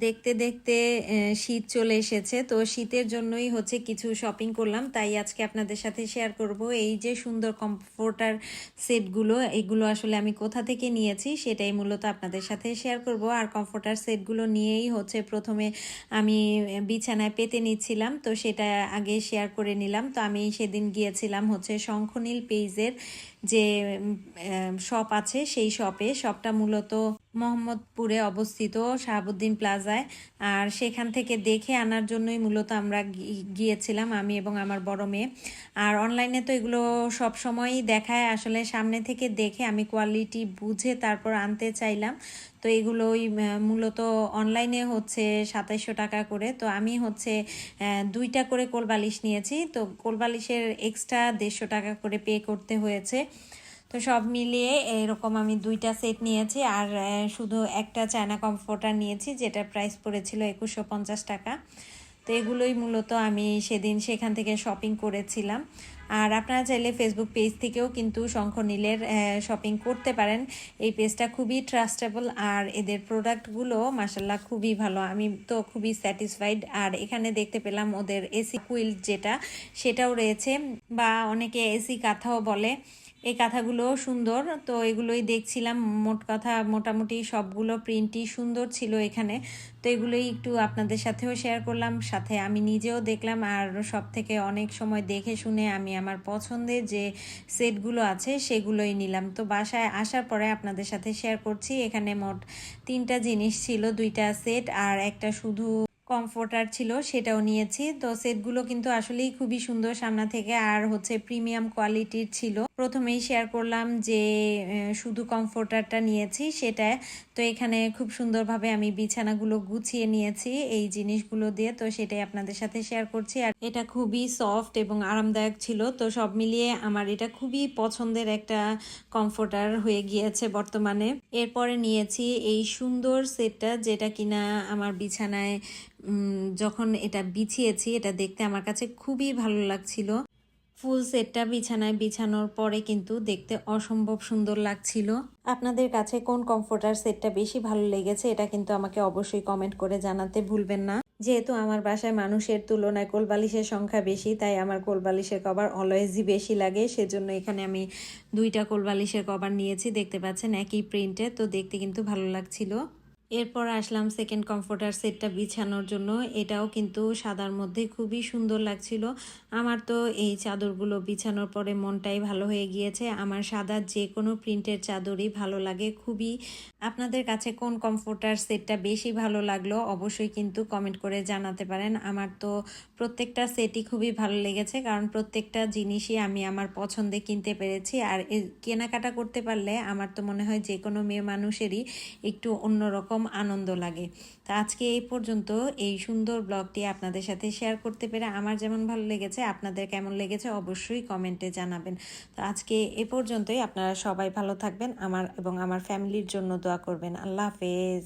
দেখতে দেখতে শীত চলে এসেছে, তো শীতের জন্যই হচ্ছে কিছু শপিং করলাম, তাই আজকে আপনাদের সাথে শেয়ার করব। এই যে সুন্দর কমফোর্টার সেটগুলো, এগুলো আসলে আমি কোথা থেকে নিয়েছি সেটাই মূলত আপনাদের সাথে শেয়ার করব। আর কমফোর্টার সেটগুলো নিয়েই হচ্ছে প্রথমে আমি বিছানায় পেতে নিচ্ছিলাম, তো সেটা আগে শেয়ার করে নিলাম। তো আমি সেদিন গিয়েছিলাম হচ্ছে শঙ্খনীল পেজের যে শপ আছে, সেই শপটা মূলত মোহাম্মদপুরে অবস্থিত শাহাবুদ্দিন প্লাজায়। আর সেখান থেকে দেখে আনার জন্যই মূলত আমরা গিয়েছিলাম, আমি এবং আমার বড় মেয়ে। আর অনলাইনে তো এগুলো সব সময়ই দেখায়, আসলে সামনে থেকে দেখে আমি কোয়ালিটি বুঝে তারপর আনতে চাইলাম। তো এগুলোই মূলত অনলাইনে হচ্ছে 2700 টাকা করে। তো আমি হচ্ছে 2টা করে কোলবালিশ নিয়েছি, তো কোলবালিশের এক্সট্রা 150 টাকা করে পে করতে হয়েছে। তো সব মিলিয়ে এরকম আমি 2টা সেট নিয়েছি, আর শুধু একটা চায়না কমফোর্টার নিয়েছি, যেটার প্রাইস পড়েছিল 2150 টাকা। তো এগুলোই মূলত আমি সেদিন সেখান থেকে শপিং করেছিলাম। আর আপনারা চাইলে ফেসবুক পেজ থেকেও কিন্তু শঙ্খনীলের শপিং করতে পারেন। এই পেজটা খুবই ট্রাস্টেবল, আর এদের প্রোডাক্টগুলো মাসাল্লাহ খুবই ভালো, আমি তো খুবই স্যাটিসফাইড। আর এখানে দেখতে পেলাম ওদের এসি কুইল্ট যেটা, সেটাও রয়েছে, বা অনেকে এসি কাঁথাও বলে। এই কাঁথাগুলো সুন্দর, তো এগুলোই দেখছিলাম। মোট কথা মোটামুটি সবগুলো প্রিন্টই সুন্দর ছিল এখানে। তো এগুলোই একটু আপনাদের সাথেও শেয়ার করলাম, সাথে আমি নিজেও দেখলাম। আর সব থেকে অনেক সময় দেখে শুনে আমি আমার পছন্দের যে সেটগুলো আছে সেগুলোই নিলাম। তো বাসায় আসার পরে আপনাদের সাথে শেয়ার করছি। এখানে মোট 3টা জিনিস ছিল, 2টা সেট আর একটা শুধু কমফোর্টার ছিল, সেটাও নিয়েছি। তো সেটগুলো কিন্তু আসলেই খুবই সুন্দর সামনা থেকে, আর হচ্ছে প্রিমিয়াম কোয়ালিটির ছিল। প্রথমেই শেয়ার করলাম যে শুধু কমফোর্টারটা নিয়েছি সেটা। তো এখানে খুব সুন্দরভাবে আমি বিছানাগুলো গুছিয়ে নিয়েছি এই জিনিসগুলো দিয়ে, তো সেটাই আপনাদের সাথে শেয়ার করছি। আর এটা খুবই সফট এবং আরামদায়ক ছিল, তো সব মিলিয়ে আমার এটা খুবই পছন্দের একটা কমফোর্টার হয়ে গিয়েছে বর্তমানে। এরপরে নিয়েছি এই সুন্দর সেটটা, যেটা কিনা আমার বিছানায় যখন এটা বিছিয়েছি, এটা দেখতে আমার কাছে খুবই ভালো লাগছিল। ফুল সেটটা বিছানায় বিছানোর পরে কিন্তু দেখতে অসম্ভব সুন্দর লাগছিল। আপনাদের কাছে কোন কমফোর্টার সেটটা বেশি ভালো লেগেছে এটা কিন্তু আমাকে অবশ্যই কমেন্ট করে জানাতে ভুলবেন না। যেহেতু আমার বাসায় মানুষের তুলনায় কোলবালিশের সংখ্যা বেশি, তাই আমার কোলবালিশের কভার অলওয়েজই বেশি লাগে, সেজন্য এখানে আমি 2টা কোলবালিশের কভার নিয়েছি। দেখতে পাচ্ছেন একই প্রিন্টে, তো দেখতে কিন্তু ভালো লাগছিল। এরপর আসলাম সেকেন্ড কমফোর্টার সেটটা বিছানোর জন্য। এটাও কিন্তু সাদার মধ্যে খুবই সুন্দর লাগছিল। আমার তো এই চাদরগুলো বিছানোর পরে মনটাই ভালো হয়ে গিয়েছে। আমার সাদা যে কোনো প্রিন্টের চাদরই ভালো লাগে খুবই। আপনাদের কাছে কোন কমফোর্টার সেটটা বেশি ভালো লাগলো অবশ্যই কিন্তু কমেন্ট করে জানাতে পারেন। আমার তো প্রত্যেকটা সেটই খুবই ভালো লেগেছে, কারণ প্রত্যেকটা জিনিসই আমি আমার পছন্দে কিনতে পেরেছি। আর কেনাকাটা করতে পারলে আমার তো মনে হয় যে কোনো মেয়ে মানুষেরই একটু অন্যরকম আনন্দ লাগে। তো আজকে এই পর্যন্ত, এই সুন্দর ব্লগটি আপনাদের সাথে শেয়ার করতে পেরে আমার যেমন ভালো লেগেছে, আপনাদের কেমন লেগেছে অবশ্যই কমেন্টে জানাবেন। তো আজকে এ পর্যন্তই, আপনারা সবাই ভালো থাকবেন, আমার এবং আমার ফ্যামিলির জন্য দোয়া করবেন। আল্লাহ হাফেজ।